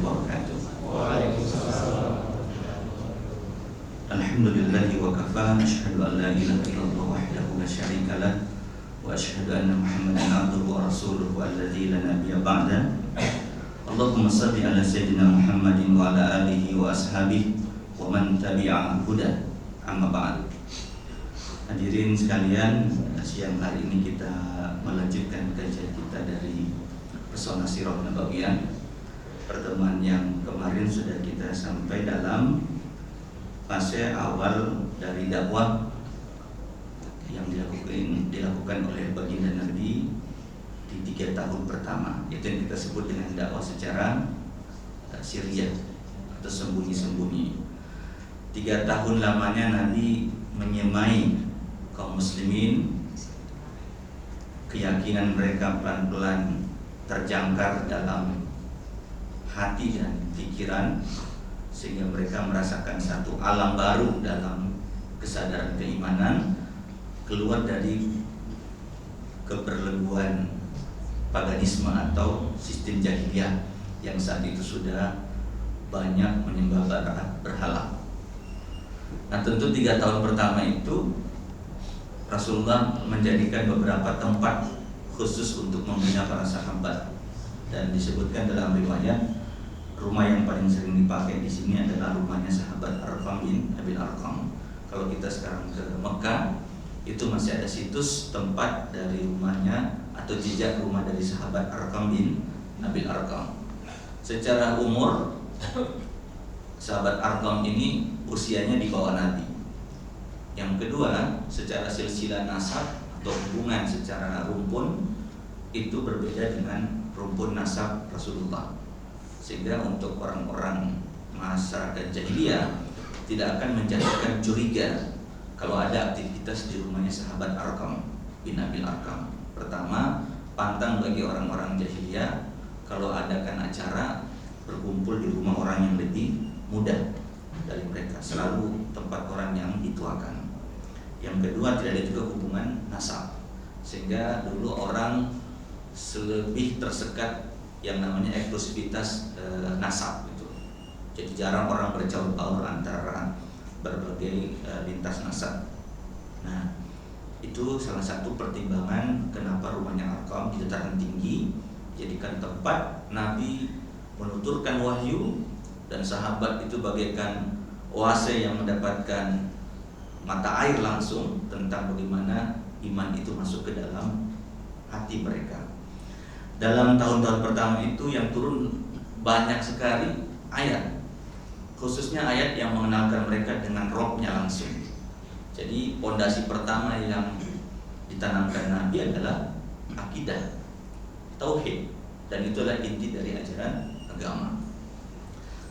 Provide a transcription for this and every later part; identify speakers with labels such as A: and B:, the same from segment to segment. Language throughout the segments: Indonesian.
A: wabarakatuh.
B: Waalaikumsalam.
A: Alhamdulillahi wa kafa, asyhadu an la ilaha illallah wahdahu la syarika lah, wa asyhadu anna Muhammadan abduhu wa rasuluhu alladzi la nabiyya ba'da. Allahumma shalli ala sayyidina Muhammadin wa ala alihi wa ashabihi wa man tabi'ahum huda. Amma ba'd. Hadirin sekalian, siang hari ini kita melanjutkan kajian kita dari Pesona Sirah Nabawiyah. Pertemuan yang kemarin sudah kita sampai dalam fase awal dari dakwah yang dilakukan oleh baginda Nabi di 3 tahun pertama. Itu yang kita sebut dengan dakwah secara sirriyah atau sembunyi-sembunyi. 3 tahun lamanya Nabi menyemai kaum muslimin, keyakinan mereka pelan-pelan terjangkar dalam hati dan pikiran, sehingga mereka merasakan satu alam baru dalam kesadaran keimanan, keluar dari keberleguan paganisme atau sistem jahiliyah yang saat itu sudah banyak menyembah berhala. Nah, tentu 3 tahun pertama itu Rasulullah menjadikan beberapa tempat khusus untuk membina para sahabat, dan disebutkan dalam riwayat rumah yang paling sering dipakai di sini adalah rumahnya sahabat Arqam bin Abil Arqam. Kalau kita sekarang ke Mekah, itu masih ada situs tempat dari rumahnya atau jejak rumah dari sahabat Arqam bin Abil Arqam. Secara umur, sahabat Arqam ini usianya di bawah Nabi. Yang kedua, secara silsilah nasab atau hubungan secara rumpun itu berbeda dengan rumpun nasab Rasulullah. Sehingga untuk orang-orang masyarakat jahiliyah tidak akan menjadikan curiga kalau ada aktivitas di rumahnya sahabat Arqam bin Abil Arqam. Pertama, pantang bagi orang-orang jahiliyah kalau adakan acara berkumpul di rumah orang yang lebih muda dari mereka, selalu tempat orang yang dituakan. Yang kedua, tidak ada juga hubungan nasab, sehingga dulu orang lebih tersekat yang namanya eksklusivitas nasab itu. Jadi jarang orang bercampur baur antara berbagai lintas nasab. Nah, itu salah satu pertimbangan kenapa rumahnya Arqam di dataran tinggi dijadikan tempat Nabi menuturkan wahyu, dan sahabat itu bagaikan oase yang mendapatkan mata air langsung tentang bagaimana iman itu masuk ke dalam hati mereka. Dalam tahun-tahun pertama itu yang turun banyak sekali ayat, khususnya ayat yang mengenalkan mereka dengan Rabb-nya langsung. Jadi pondasi pertama yang ditanamkan Nabi adalah akidah, tauhid, dan itulah inti dari ajaran agama.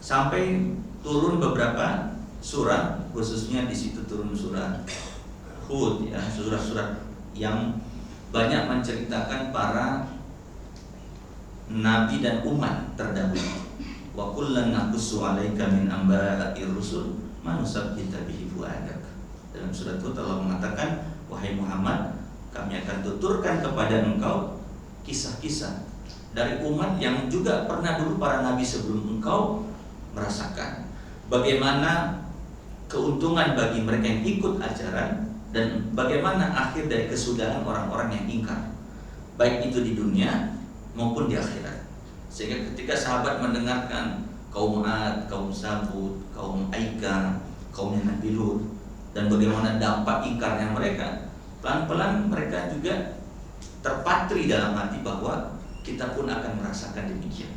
A: Sampai turun beberapa surah, khususnya di situ turun surah Hud, ya, surah-surah yang banyak menceritakan para nabi dan umat terdahulu. Wa kullan naqussu 'alaika min amba'ir rusul ma nusabbita bihi fuadak. Dalam surat itu Allah mengatakan, wahai Muhammad, kami akan tuturkan kepada engkau kisah-kisah dari umat yang juga pernah dulu para nabi sebelum engkau merasakan bagaimana keuntungan bagi mereka yang ikut ajaran dan bagaimana akhir dari kesudahan orang-orang yang ingkar, baik itu di dunia maupun di akhirat. Sehingga ketika sahabat mendengarkan kaum Ad, kaum Samud, kaum Aika, kaum Nabi Lut, dan bagaimana dampak ingkarnya mereka, pelan-pelan mereka juga terpatri dalam hati bahwa kita pun akan merasakan demikian.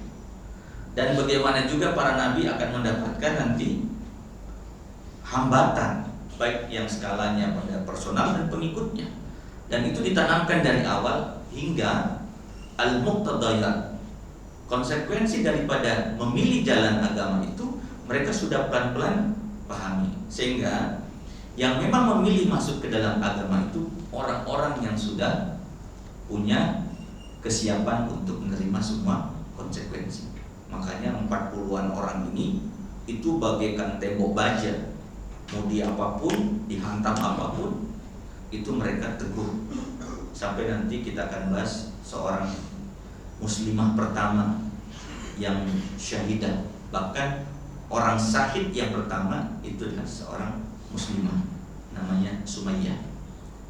A: Dan bagaimana juga para nabi akan mendapatkan nanti hambatan, baik yang skalanya pada personal dan pengikutnya. Dan itu ditanamkan dari awal hingga al-muqtadayat, konsekuensi daripada memilih jalan agama itu mereka sudah pelan-pelan pahami. Sehingga yang memang memilih masuk ke dalam agama itu orang-orang yang sudah punya kesiapan untuk menerima semua konsekuensi. Makanya 40-an orang ini itu bagaikan tembok baja, mau di apapun, dihantam apapun, itu mereka teguh. Sampai nanti kita akan bahas seorang muslimah pertama yang syahidah. Bahkan orang syahid yang pertama itu adalah seorang muslimah namanya Sumayyah.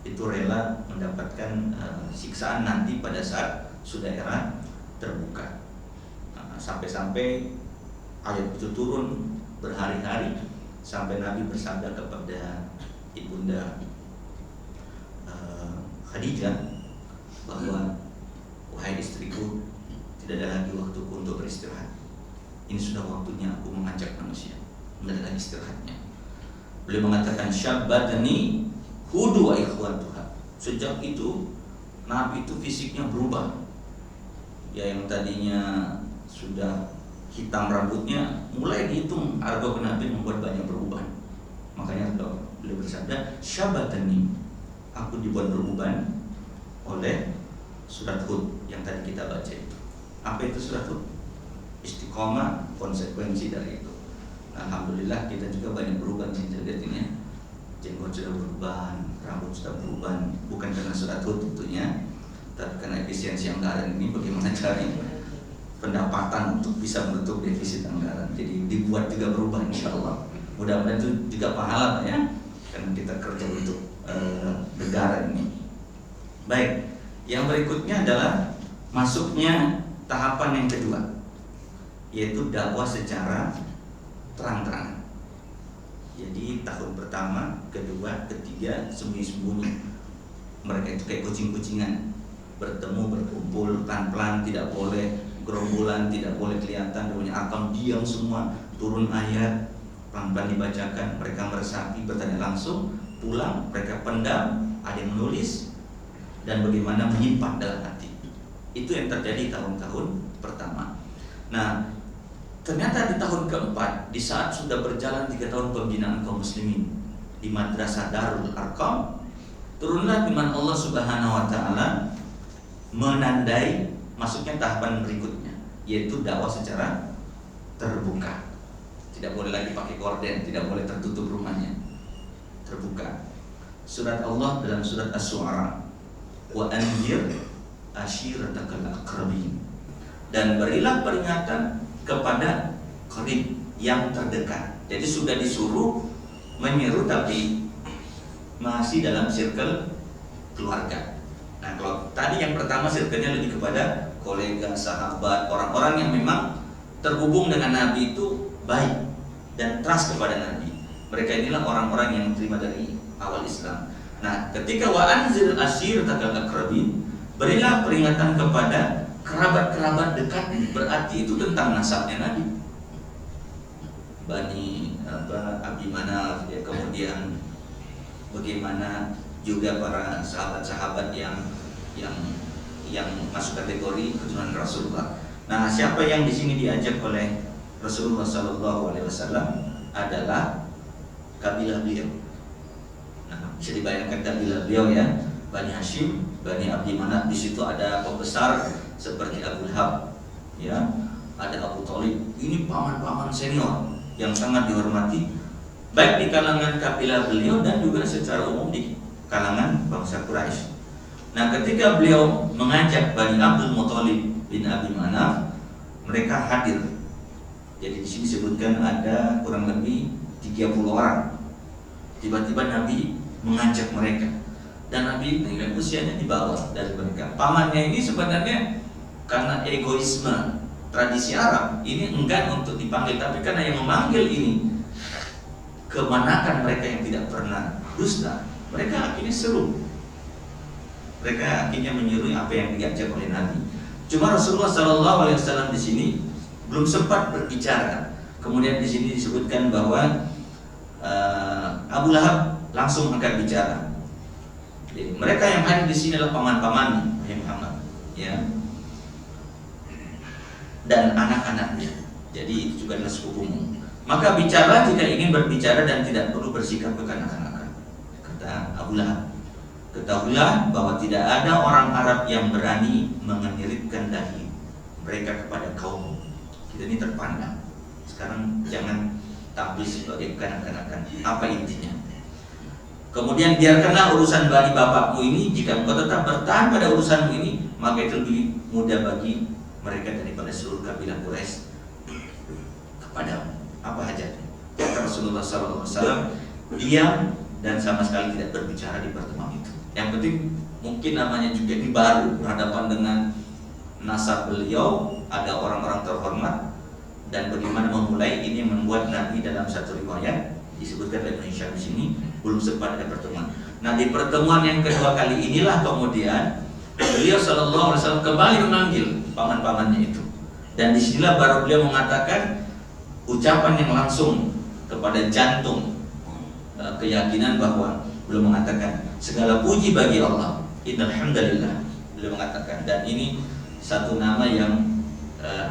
A: Itu rela mendapatkan siksaan nanti pada saat sudah era terbuka. Sampai-sampai ayat itu turun berhari-hari sampai Nabi bersabda kepada ibunda Khadijah bahwa wahai istriku, tidak ada lagi waktuku untuk beristirahat. Ini sudah waktunya aku mengajak manusia, tidak ada lagi istirahatnya. Beliau mengatakan syabbatani hudu wa ikhwatuha. Sejak itu Nabi itu fisiknya berubah. Ya, yang tadinya sudah hitam rambutnya mulai dihitung argo Nabi membuat banyak perubahan. Makanya beliau bersabda syabbatani, aku dibuat beruban oleh surat Hud yang tadi kita baca itu. Apa itu surat Hud? Istiqomah, konsekuensi dari itu. Alhamdulillah kita juga banyak berubah ini. Jenggot sudah berubah, rambut sudah berubah, bukan karena surat Hud tentunya, tapi karena efisiensi anggaran ini bagaimana cari pendapatan untuk bisa menutup defisit anggaran. Jadi dibuat juga berubah insyaallah. Mudah-mudahan itu juga pahala ya, karena kita kerja untuk negara ini. Baik, yang berikutnya adalah masuknya tahapan yang kedua, yaitu dakwah secara terang-terangan. Jadi tahun pertama, kedua, ketiga sembunyi-sembunyi. Mereka itu kayak kucing-kucingan, bertemu, berkumpul pelan-pelan, tidak boleh gerombolan, tidak boleh kelihatan, punya akam, diam semua, turun ayat pelan-pelan dibacakan, mereka meresapi, bertanya langsung, pulang mereka pendam, ada yang menulis, dan bagaimana menyimpan dalam hati. Itu yang terjadi tahun-tahun pertama. Nah, ternyata di tahun keempat, di saat sudah berjalan 3 tahun pembinaan kaum muslimin di Madrasah Darul Arqam, turunlah firman Allah Subhanahu wa taala menandai masuknya tahapan berikutnya, yaitu dakwah secara terbuka. Tidak boleh lagi pakai korden, tidak boleh tertutup rumahnya. Terbuka. Surat Allah dalam surat Asy-Syu'ara, wa anzir ashiratakal aqrabin, dan berilah peringatan kepada qarib yang terdekat. Jadi sudah disuruh menyeru tapi masih dalam circle keluarga. Nah, kalau tadi yang pertama circle-nya lebih kepada kolega, sahabat, orang-orang yang memang terhubung dengan Nabi itu baik dan trust kepada Nabi. Mereka inilah orang-orang yang terima dari awal Islam. Nah, ketika wa anzir ashiratakal aqrabin, berilah peringatan kepada kerabat-kerabat dekat, berarti itu tentang nasabnya Nabi. Bani Abdi Manaf, ya, kemudian bagaimana juga para sahabat-sahabat yang masuk kategori keturunan Rasulullah. Nah, siapa yang di sini diajak oleh Rasulullah SAW adalah kabilah beliau. Nah, bisa dibayangkan kabilah beliau ya, Bani Hashim, Bani Abdi Manaf. Di situ ada pembesar seperti Abu Lahab, ya, ada Abu Thalib. Ini paman-paman senior yang sangat dihormati, baik di kalangan kabilah beliau dan juga secara umum di kalangan bangsa Quraisy. Nah, ketika beliau mengajak Bani Abdul Muthalib bin Abi Manaf, mereka hadir. Jadi di sini disebutkan ada kurang lebih 30 orang. Tiba-tiba Nabi mengajak mereka, dan Nabi dengan usianya di bawah dari mereka. Pamannya ini sebenarnya karena egoisme tradisi Arab ini enggan untuk dipanggil, tapi karena yang memanggil ini kemanakan mereka yang tidak pernah dusta, mereka akhirnya seru. Mereka akhirnya menyeru apa yang diajak oleh Nabi. Cuma Rasulullah SAW di sini belum sempat berbicara. Kemudian di sini disebutkan bahwa Abu Lahab langsung angkat bicara. Jadi, mereka yang hadir di sini adalah paman-paman Muhammad, ya, dan anak-anaknya. Jadi itu juga adalah sepupumu. Maka bicara jika ingin berbicara dan tidak perlu bersikap kekanak-kanakan, kata Abu Lahab. Ketahuilah bahwa tidak ada orang Arab yang berani mengeniripkan dahi mereka kepada kaum. Kita ini terpandang. Sekarang jangan tampil sebagai kekanak-kanakan. Apa intinya? Kemudian biarkanlah urusan bani bapakmu ini. Jika engkau tetap bertahan pada urusanmu ini, maka itu lebih mudah bagi mereka daripada seluruh kabilah Quraisy kepadamu. Apa hajatnya? Kata Rasulullah SAW diam dan sama sekali tidak berbicara di pertemuan itu. Yang penting mungkin namanya juga ini baru berhadapan dengan nasab beliau, ada orang-orang terhormat, dan bagaimana memulai ini membuat Nabi dalam satu riwayat disebutkan oleh Ibnu Hisham di sini belum sempat ada pertemuan. Nah, di pertemuan yang kedua kali inilah kemudian beliau sallallahu alaihi wasallam kembali memanggil paman-pamannya itu. Dan disinilah baru beliau mengatakan ucapan yang langsung kepada jantung keyakinan bahwa beliau mengatakan segala puji bagi Allah, innal hamdalillah. Beliau mengatakan, dan ini satu nama yang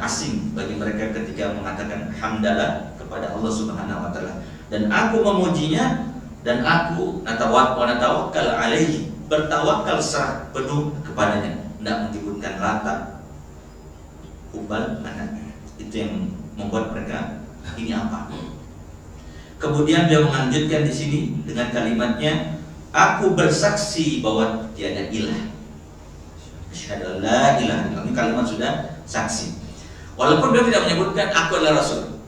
A: asing bagi mereka ketika mengatakan hamdalah kepada Allah Subhanahu wa taala. Dan aku memujinya dan aku natawakkal alaihi, bertawakal serah penuh kepadanya, tidak menyebutkan Lata, Hubal, Manat. Itu yang membuat mereka ini apa? Kemudian dia melanjutkan di sini dengan kalimatnya, aku bersaksi bahwa tiada ilah. Asyhadu an la ilaha illallah. Ini kalimat sudah saksi. Walaupun beliau tidak menyebutkan aku adalah rasul.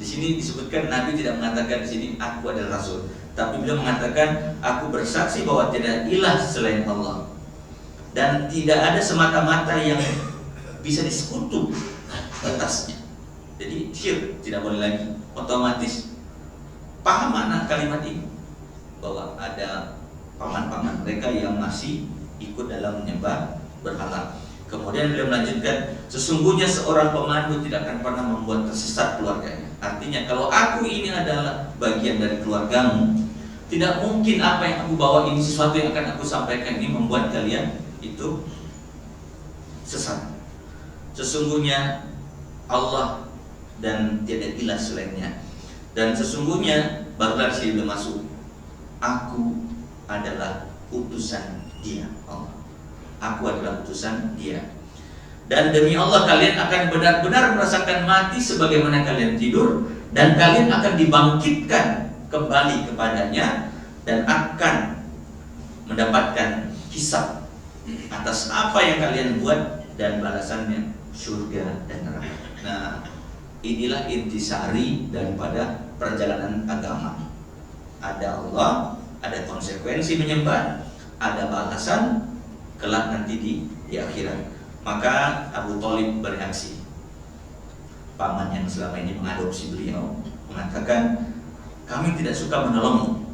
A: Di sini disebutkan Nabi tidak mengatakan di sini aku adalah rasul, tapi beliau mengatakan aku bersaksi bahwa tidak ilah selain Allah dan tidak ada semata-mata yang bisa disekutu atasnya. Jadi syirik tidak boleh lagi. Otomatis paham makna kalimat ini bahwa ada paman-paman mereka yang masih ikut dalam menyembah berhala. Kemudian beliau melanjutkan, sesungguhnya seorang pemandu tidak akan pernah membuat tersesat keluarganya. Artinya kalau aku ini adalah bagian dari keluargamu, tidak mungkin apa yang aku bawa ini, sesuatu yang akan aku sampaikan ini membuat kalian itu sesat. Sesungguhnya Allah dan tiada ilah selainnya. Dan sesungguhnya barulah sih belum masuk, aku adalah utusan Dia, Allah. Aku adalah utusan Dia. Dan demi Allah kalian akan benar-benar merasakan mati sebagaimana kalian tidur, dan kalian akan dibangkitkan kembali kepadanya dan akan mendapatkan hisab atas apa yang kalian buat, dan balasannya surga dan neraka. Nah, inilah intisari daripada perjalanan agama. Ada Allah, ada konsekuensi menyembah, ada balasan kelak nanti di akhirat. Maka Abu Thalib bereaksi. Paman yang selama ini mengadopsi beliau mengatakan, kami tidak suka menolongmu,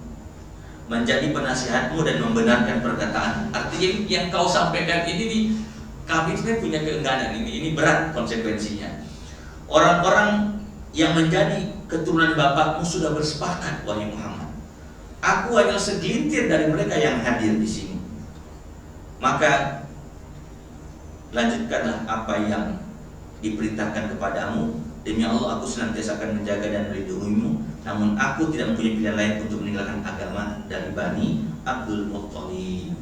A: menjadi penasihatmu dan membenarkan perkataan. Artinya yang kau sampaikan ini kami sebenarnya punya keengganan, ini berat konsekuensinya. Orang-orang yang menjadi keturunan bapakmu sudah bersepakat, wahai Muhammad. Aku hanya segelintir dari mereka yang hadir di sini. Maka lanjutkanlah apa yang diperintahkan kepadamu. Demi Allah aku senantiasa akan menjaga dan melindungimu. Namun aku tidak mempunyai pilihan lain untuk meninggalkan agama dari Bani Abdul Muttalib.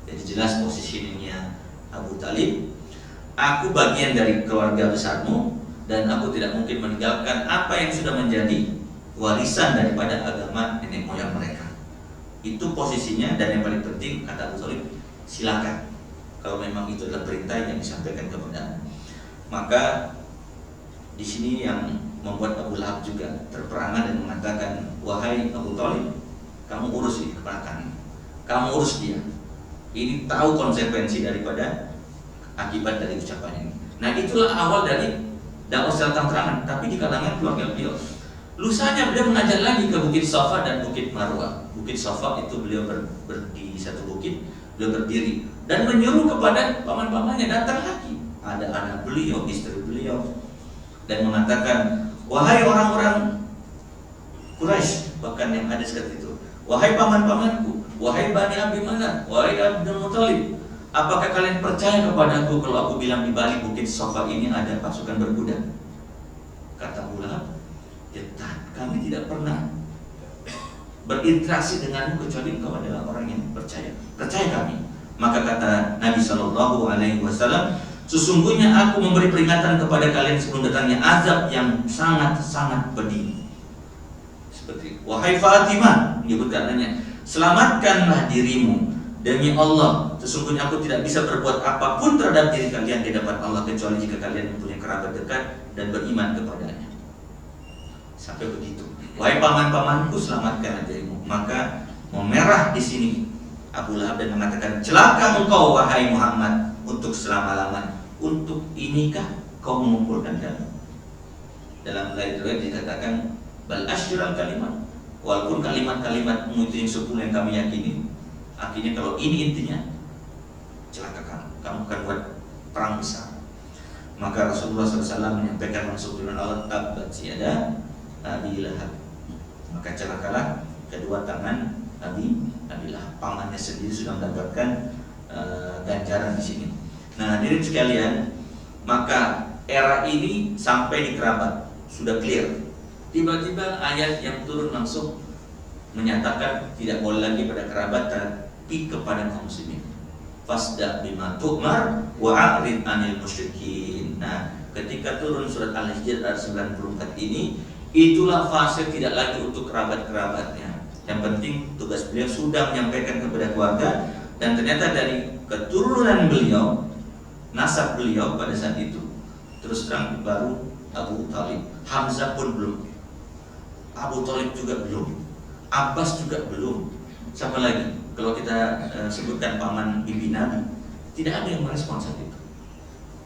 A: Jadi jelas posisinya Abu Talib. Aku bagian dari keluarga besarmu, dan aku tidak mungkin meninggalkan apa yang sudah menjadi warisan daripada agama nenek moyang mereka. Itu posisinya. Dan yang paling penting kata Abu Talib, silakan kalau memang itu adalah perintah yang disampaikan kepada. Maka di sini yang membuat Abu Lahab juga terperangah dan mengatakan, wahai Abu Thalib, kamu urus ini keponakan, kamu urus dia. Ini tahu konsekuensi daripada akibat dari ucapan ini. Nah, itulah awal dari dakwah secara terang-terangan, tapi di kalangan keluarga beliau. Lusanya beliau mengajar lagi ke Bukit Safa dan Bukit Marwah. Bukit Safa itu beliau di satu bukit, beliau berdiri dan menyuruh kepada paman-pamannya datang lagi. Ada anak beliau, istri beliau, dan mengatakan, wahai orang-orang Quraisy, bahkan yang ada seperti itu, wahai paman-pamanku, wahai Bani Abi Manaf, wahai Abdul Muthalib, apakah kalian percaya kepadaku kalau aku bilang di balik Bukit Safa ini ada pasukan berkuda? Kata Abu Lahab, ya, kami tidak pernah berinteraksi denganmu kecuali engkau adalah orang yang percaya kami. Maka kata Nabi SAW, sesungguhnya aku memberi peringatan kepada kalian sebelum datangnya azab yang sangat-sangat pedih. Seperti wahai Fatimah, menyebut katanya, selamatkanlah dirimu demi Allah, sesungguhnya aku tidak bisa berbuat apapun terhadap diri kalian di hadapan Allah kecuali jika kalian mempunyai kerabat dekat dan beriman kepadanya. Sampai begitu. Wahai paman-pamanku, selamatkan dirimu. Maka memerah di sini Abu Lahab dan mengatakan, celaka engkau wahai Muhammad untuk selama-lamanya. Untuk inikah kau mengumpulkan kami? Dalam riwayat dikatakan bal asyral kalimat. Walaupun kalimat-kalimatmu itu yang 10 yang kami yakini, akhirnya kalau ini intinya, celaka kamu akan buat perang besar. Maka Rasulullah SAW menyampaikan langsung firman Allah, tabbat yada Abi Lahab. Maka celakalah kedua tangan Abi Lahab. Pamannya sendiri sudah mendapatkan ganjaran di sini. Nah, hadirin sekalian, maka era ini sampai di kerabat sudah clear. Tiba-tiba ayat yang turun langsung menyatakan tidak boleh lagi pada kerabat tapi kepada kaum muslimin. Fasda bima tu'mar wa a'rid 'anil musyrikin. Nah, ketika turun surat Al-Hijr ayat 94 ini, itulah fase tidak lagi untuk kerabat-kerabatnya. Yang penting tugas beliau sudah menyampaikan kepada keluarga, dan ternyata dari keturunan beliau, nasab beliau pada saat itu, terus terang baru Abu Thalib. Hamzah pun belum, Abu Thalib juga belum, Abbas juga belum. Sama lagi, kalau kita sebutkan paman bibi Nabi, tidak ada yang merespon saat itu.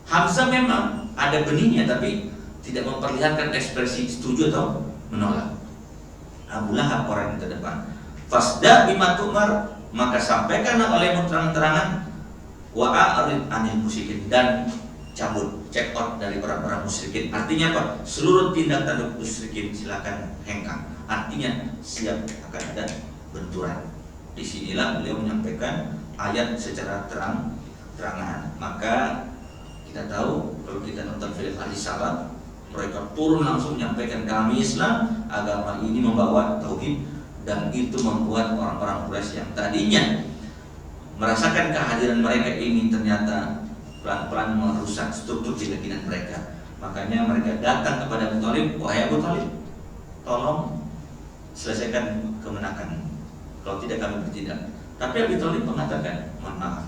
A: Hamzah memang ada benihnya, tapi tidak memperlihatkan ekspresi setuju atau menolak. Abu Lahab orang yang terdepan. Fasda bima tu'mar, maka sampaikanlah olehmu terang-terangan, wa a'rid 'anil musyrikin, dan cabut, check out dari orang-orang musyrikin. Artinya apa? Seluruh tindak tanduk musyrikin silakan hengkang. Artinya siap akan ada benturan. Disinilah beliau menyampaikan ayat secara terang-terangan. Maka kita tahu kalau kita nonton film Ahli Salat, mereka turun langsung menyampaikan kami Islam, agama ini membawa tauhid, dan itu membuat orang-orang Quraisy yang tadinya merasakan kehadiran mereka ini ternyata pelan-pelan merusak struktur keyakinan mereka. Makanya mereka datang kepada Abu Thalib, wahai Abu Thalib, tolong selesaikan kemenakan, kalau tidak kami bertindak. Tapi Abu Thalib mengatakan, mohon maaf,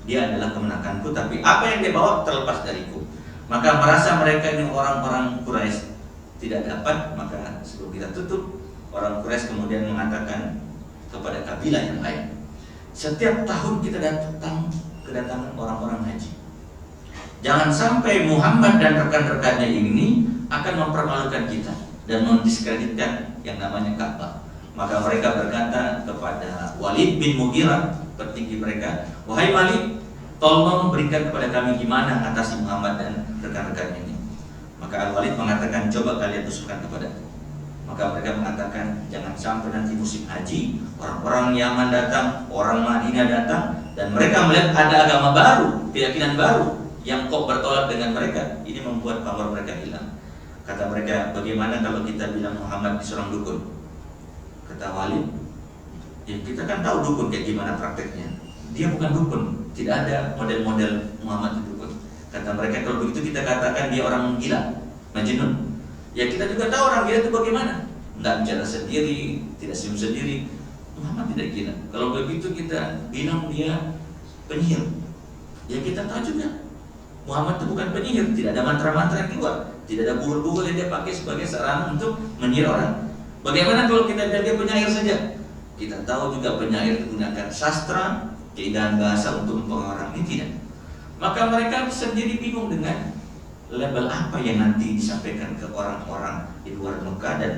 A: dia adalah kemenakanku, tapi apa yang dia bawa terlepas dariku. Maka merasa mereka ini orang-orang Quraisy tidak dapat, maka sebelum kita tutup, orang Quraisy kemudian mengatakan kepada kabilah yang lain, setiap tahun kita kedatangan orang-orang haji. Jangan sampai Muhammad dan rekan-rekannya ini akan mempermalukan kita dan mendiskreditkan yang namanya Ka'bah. Maka mereka berkata kepada Walid bin Mughirah, petinggi mereka, wahai Walid, tolong berikan kepada kami gimana atasi Muhammad dan rekan-rekannya ini. Maka Al-Walid mengatakan, coba kalian usulkan kepadaku. Maka mereka mengatakan, jangan sampai nanti musim haji, orang-orang Yaman datang, orang Madinah datang, dan mereka melihat ada agama baru, keyakinan baru yang kok bertolak dengan mereka. Ini membuat pamor mereka hilang. Kata mereka, bagaimana kalau kita bilang Muhammad di seorang dukun? Kata Walid, ya kita kan tahu dukun kayak gimana prakteknya. Dia bukan dukun, tidak ada model-model Muhammad itu dukun. Kata mereka, kalau begitu kita katakan dia orang gila, majnun. Ya kita juga tahu orang gila itu bagaimana, nggak bicara sendiri, tidak senyum sendiri. Muhammad tidak gila. Kalau begitu kita bilang dia penyihir. Ya kita tahu juga Muhammad itu bukan penyihir, tidak ada mantra-mantra yang keluar, tidak ada buhul-buhul yang dia pakai sebagai sarana untuk menyihir orang. Bagaimana kalau kita bilang dia penyair saja? Kita tahu juga penyair menggunakan sastra, keindahan bahasa untuk mempengaruhi orang, ini tidak. Maka mereka sendiri bingung dengan label apa yang nanti disampaikan ke orang-orang di luar Mekah dan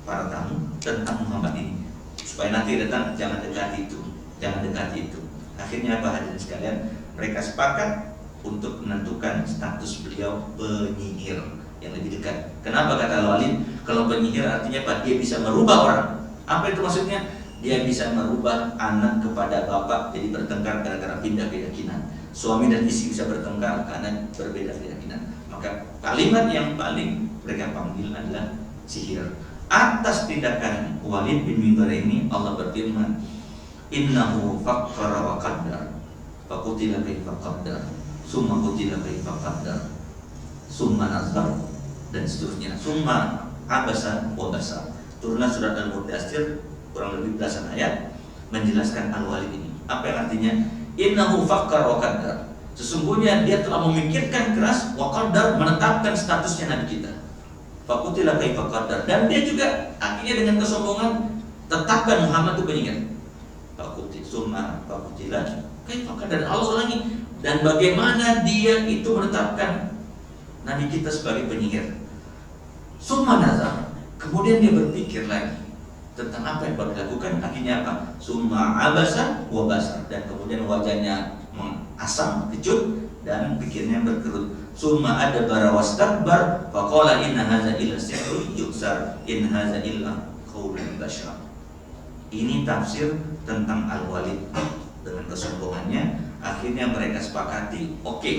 A: para tamu tentang Muhammad ini, supaya nanti datang jangan dekati itu, jangan dekati itu. Akhirnya apa, hadirin sekalian, mereka sepakat untuk menentukan status beliau penyihir yang lebih dekat. Kenapa kata Al-Walid? Kalau penyihir artinya apa? Dia bisa merubah orang. Apa itu maksudnya? Dia bisa merubah anak kepada bapak jadi bertengkar gara-gara pindah keyakinan. Suami dan istri bisa bertengkar karena berbeda keyakinan. Maka kalimat yang paling mereka panggil adalah sihir. Atas tindakan Walid bin Mughirah ini Allah berfirman, innahu fakkara wa qaddar, faqutila kaifa qaddar, summa qutila kaifa qaddar, summa nazar, dan seterusnya. Summa abasa wa basar. Turunlah surat Al-Mudaththir kurang lebih belasan ayat menjelaskan Al-Walid ini. Apa yang artinya? Innahu fakkar wa qaddar. Sesungguhnya dia telah memikirkan keras wa qaddar, menetapkan statusnya nabi kita. Fakutila kaifa qaddar. Dan dia juga akhirnya dengan kesombongan tetapkan Muhammad itu penyihir. Fakutila kaifa qaddar. Allah ulangi. Dan bagaimana dia itu menetapkan nabi kita sebagai penyihir. Summa nazar. Kemudian dia berpikir lagi tentang apa yang baru dilakukan. Akhirnya apa? Summa abasa wa basar. Dan kemudian wajahnya asam, kecut, dan pikirnya berkerut. Summa adbara wastakbar faqala inna hadza illa sihrun yuksar in hadza illa qaulun bashar. Ini tafsir tentang Al-Walid dengan kesombongannya. Akhirnya mereka sepakati, oke,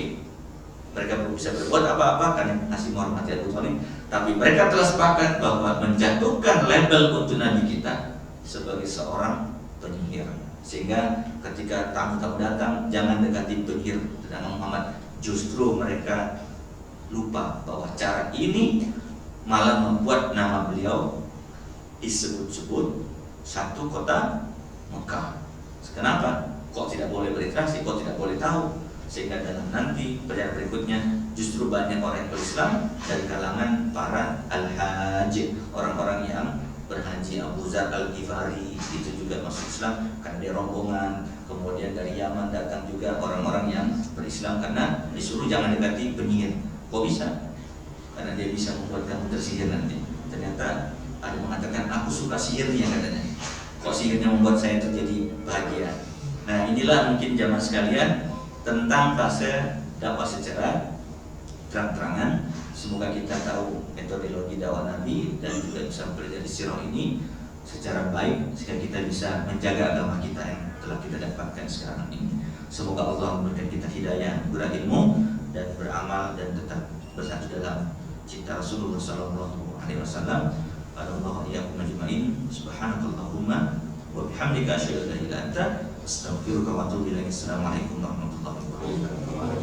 A: mereka belum bisa berbuat apa-apa karena masih menghormati Abu Thalib, tapi mereka telah sepakat bahwa menjatuhkan label untuk nabi kita sebagai seorang penyihir. Sehingga ketika tamu-tamu datang, jangan dekati penyihir dengan Muhammad. Justru mereka lupa bahwa cara ini malah membuat nama beliau disebut-sebut satu kota Mekah. Kenapa? Kok tidak boleh berinteraksi, kok tidak boleh tahu? Sehingga dalam nanti perjalanan berikutnya justru banyak orang yang berislam dari kalangan para al-hajj, orang-orang yang berhaji. Abu Dzar al-Ghifari itu juga masuk Islam karena dia rombongan. Kemudian dari Yaman datang juga orang-orang yang berislam karena disuruh jangan dekati penyihir. Kok bisa? Karena dia bisa membuat kamu tersihir nanti. Ternyata ada mengatakan aku suka sihirnya katanya. Kok sihirnya membuat saya terjadi bahagia? Nah, inilah mungkin jamaah sekalian tentang fase dakwah secara terang-terangan. Semoga kita tahu metodologi dakwah Nabi dan juga bisa mempelajari sirah ini secara baik sehingga kita bisa menjaga agama kita yang telah kita dapatkan sekarang ini. Semoga Allah memberikan kita hidayah, berilmu dan beramal dan tetap bersatu dalam cinta Rasulullah sallallahu alaihi wasallam. Allahu iyyakum ajmain. Subhanakallahumma wa bihamdika asyhadu an la ilaha illa anta astaghfiruka wa atubu ilaik. Assalamualaikum warahmatullahi wabarakatuh.